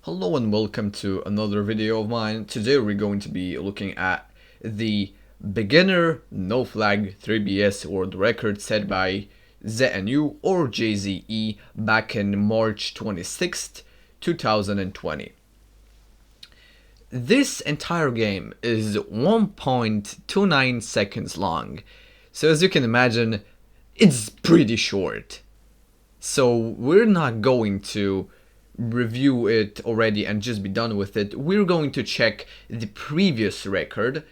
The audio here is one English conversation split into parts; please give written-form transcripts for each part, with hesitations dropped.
Hello and welcome to another video of mine. Today we're going to be looking at the beginner no flag 3BS world record set by ZNU or JZE back in March 26th, 2020. This entire game is 1.29 seconds long, so as you can imagine, it's pretty short. So we're not going to review it already and just be done with it. We're going to check the previous record,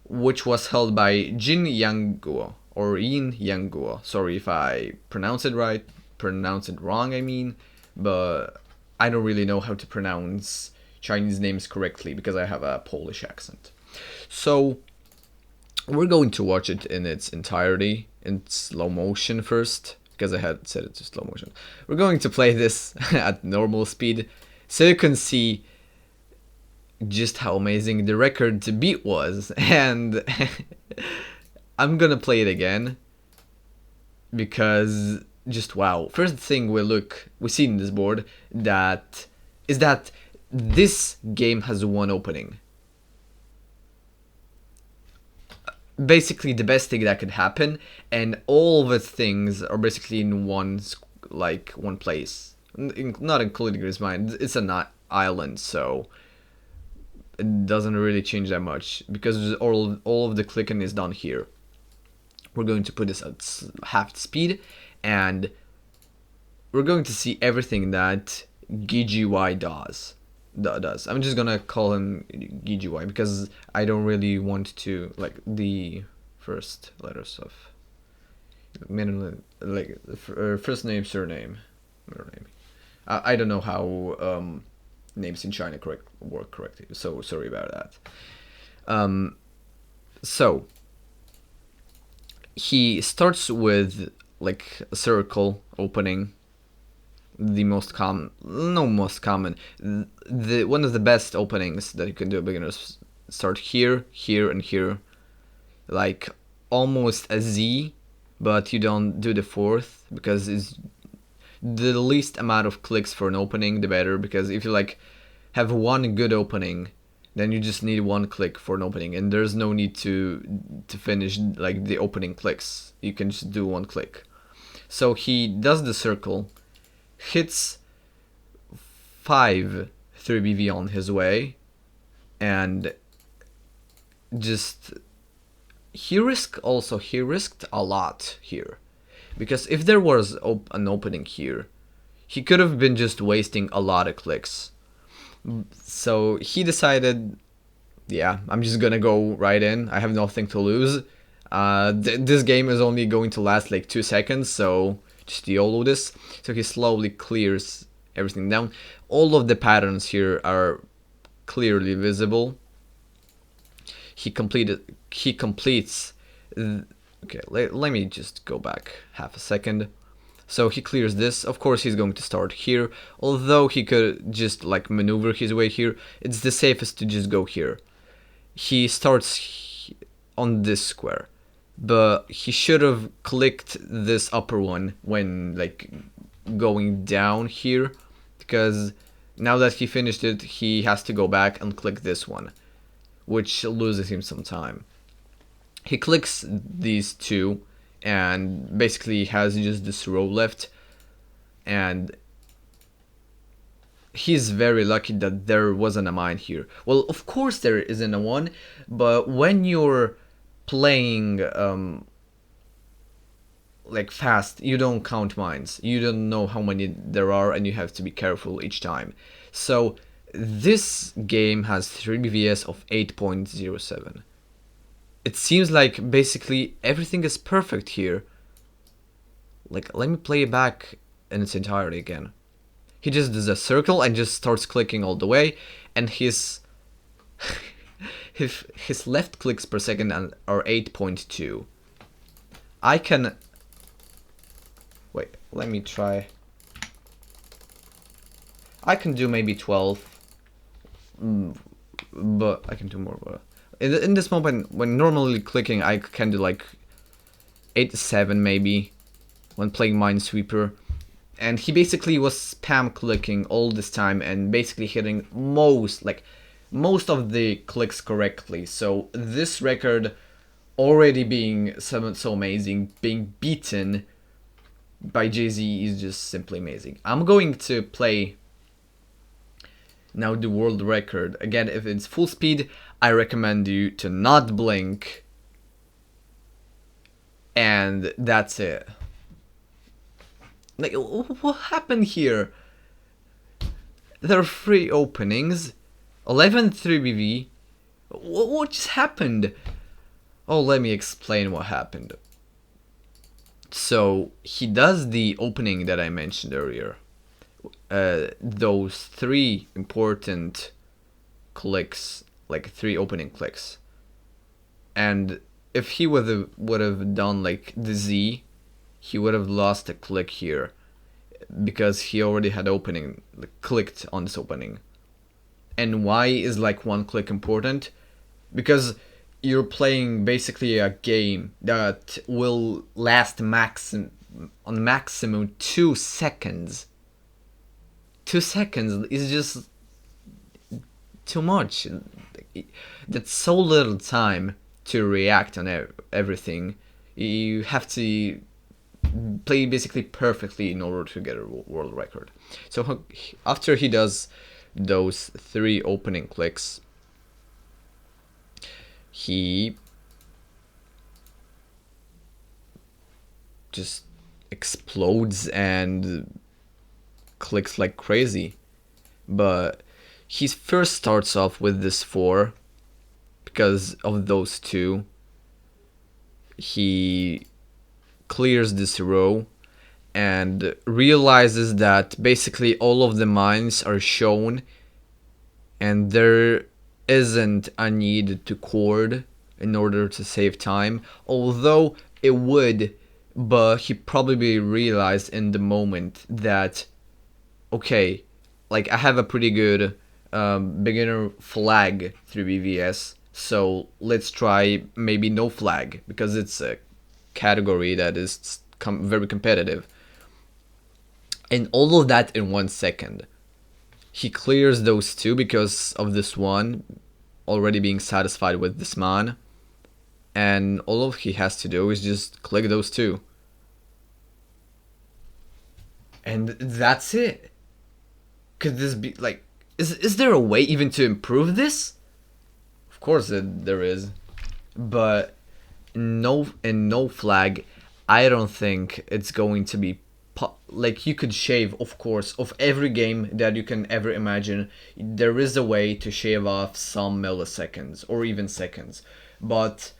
which was held by Jin Yangguo or Yin Yangguo. Sorry if I pronounce it wrong, I mean, but I don't really know how to pronounce Chinese names correctly because I have a Polish accent. So we're going to watch it in its entirety in slow motion first, because I had set it to slow motion. We're going to play this at normal speed so you can see just how amazing the record to beat was, and I'm gonna play it again because just wow. First thing we see in this board is that this game has one opening. Basically the best thing that could happen, and all the things are basically in one place, not including his mind. It's an island, so it doesn't really change that much because all of the clicking is done here. We're going to put this at half speed, and we're going to see everything that GGY does. I'm just gonna call him GGY because I don't really want to like the first letters of first name, surname, middle name. I don't know how names in China work correctly, so sorry about that. So he starts with like a circle opening. The most common, the one of the best openings that you can do beginners start here, here, and here, like almost a Z, but you don't do the fourth because it's the least amount of clicks for an opening, the better. Because if you like have one good opening, then you just need one click for an opening, and there's no need to finish like the opening clicks. You can just do one click. So he does the circle, hits 5 3BV on his way, and just he risked a lot here, because if there was an opening here, he could have been just wasting a lot of clicks. So he decided, yeah, I'm just gonna go right in. I have nothing to lose. This game is only going to last like 2 seconds, so just YOLO this. So he slowly clears everything down. All of the patterns here are clearly visible. He completes. Okay, let me just go back half a second. So he clears this. Of course, he's going to start here. Although he could just like maneuver his way here, it's the safest to just go here. He starts on this square, but he should have clicked this upper one when like going down here, because now that he finished it, he has to go back and click this one, which loses him some time. He clicks these two and basically has just this row left, and he's very lucky that there wasn't a mine here. Well, of course there isn't a one, but when you're playing like fast, you don't count mines. You don't know how many there are, and you have to be careful each time. So this game has 3BVS of 8.07. It seems like basically everything is perfect here. Like, let me play it back in its entirety again. He just does a circle and just starts clicking all the way, and his his left clicks per second are 8.2. I can wait. Let me try. I can do maybe 12, but I can do more. In this moment, when normally clicking, I can do like 8 to 7 maybe when playing Minesweeper. And he basically was spam clicking all this time and basically hitting most of the clicks correctly. So this record already being so amazing, being beaten by JZE is just simply amazing. I'm going to play now the world record. Again, if it's full speed, I recommend you to not blink. And that's it. Like, what happened here? There are 3 openings, 11 3BV. What just happened? Oh, let me explain what happened. So, he does the opening that I mentioned earlier. Those 3 important clicks, like 3 opening clicks. And if he would have done like the Z, he would have lost a click here because he already had opening, like, clicked on this opening. And why is like 1 click important? Because you're playing basically a game that will last maximum 2 seconds. 2 seconds is just too much. That's so little time to react on everything. You have to play basically perfectly in order to get a world record. So after he does those 3 opening clicks, he just explodes and clicks like crazy. But he first starts off with this 4 because of those 2. He clears this row and realizes that basically all of the mines are shown and there isn't a need to chord in order to save time, although it would, but he probably realized in the moment that, okay, like I have a pretty good beginner flag through BVS, so let's try maybe no flag because it's a category that is very competitive. And all of that in 1 second. He clears those 2 because of this one already being satisfied with this man, and all he has to do is just click those 2. And that's it. Could this be like, is there a way even to improve this? Of course there is, but no flag, I don't think it's going to be like, you could shave, of course, of every game that you can ever imagine. There is a way to shave off some milliseconds or even seconds, but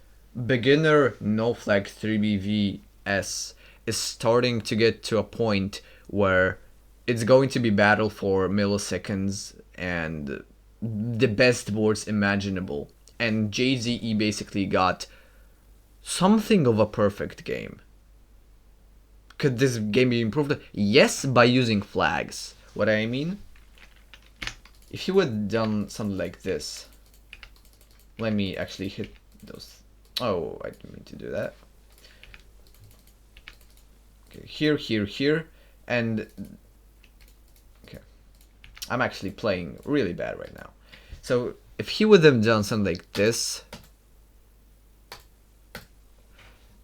beginner no flag 3BVS is starting to get to a point where it's going to be battle for milliseconds and the best boards imaginable. And JZE basically got something of a perfect game. Could this game be improved? Yes, by using flags. What I mean? If you would have done something like this. Let me actually hit those. Oh, I didn't mean to do that. Okay, here, and okay. I'm actually playing really bad right now. So if he would have done something like this,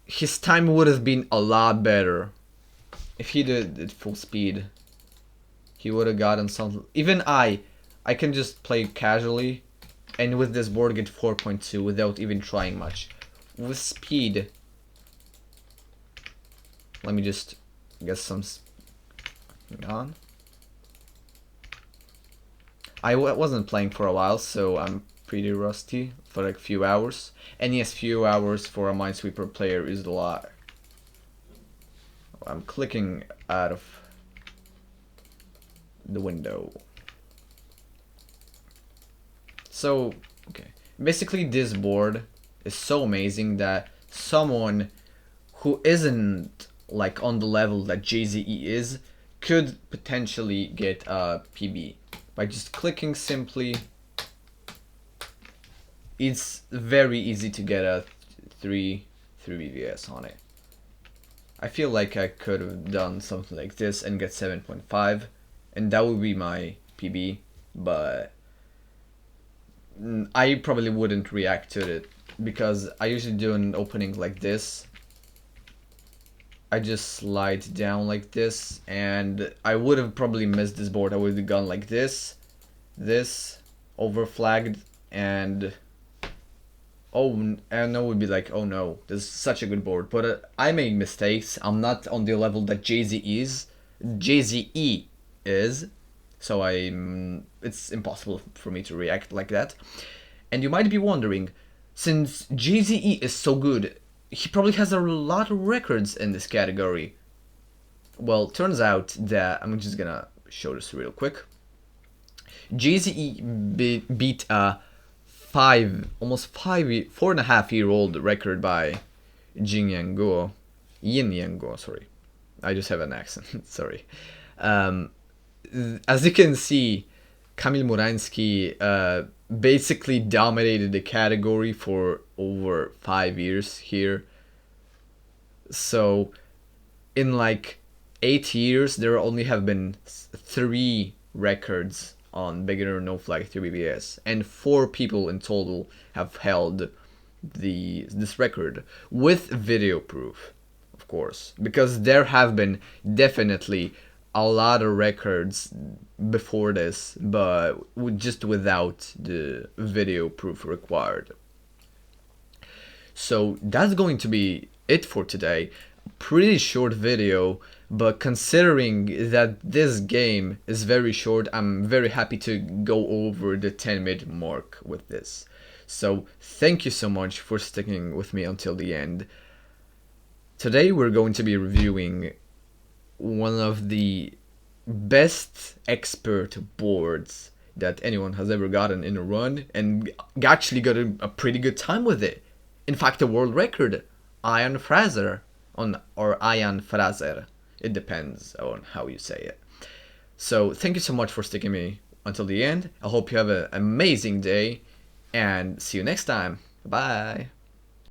his time would have been a lot better. If he did it full speed, he would have gotten some. Even I can just play casually, and with this board get 4.2 without even trying much. With speed, let me just get some. Hang on. I wasn't playing for a while, so I'm pretty rusty for like a few hours. And yes, few hours for a Minesweeper player is a lot. I'm clicking out of the window. So, okay. Basically, this board is so amazing that someone who isn't like on the level that JZE is could potentially get a PB by just clicking simply. It's very easy to get a 3 BVS on it. I feel like I could have done something like this and get 7.5, and that would be my PB, but I probably wouldn't react to it because I usually do an opening like this. I just slide down like this, and I would have probably missed this board. I would have gone like this, overflagged, and and I would be like, oh no, this is such a good board. But I make mistakes. I'm not on the level that JZE is, so it's impossible for me to react like that. And you might be wondering, since JZE is so good, he probably has a lot of records in this category. Well, turns out that I'm just gonna show this real quick. JZE beat a 4.5-year-old record by Yin Yang, sorry. I just have an accent, sorry. As you can see, Kamil Murański basically dominated the category for over 5 years here. So, in like 8 years, there only have been 3 records on beginner no flag 3BBS, and 4 people in total have held this record with video proof, of course, because there have been definitely a lot of records before this, but just without the video proof required. So that's going to be it for today. Pretty short video, but considering that this game is very short, I'm very happy to go over the 10-minute mark with this. So thank you so much for sticking with me until the end. Today we're going to be reviewing one of the best expert boards that anyone has ever gotten in a run, and actually got a pretty good time with it. In fact, a world record, Ian Fraser, or Ian Fraser. It depends on how you say it. So thank you so much for sticking me until the end. I hope you have an amazing day, and see you next time. Bye.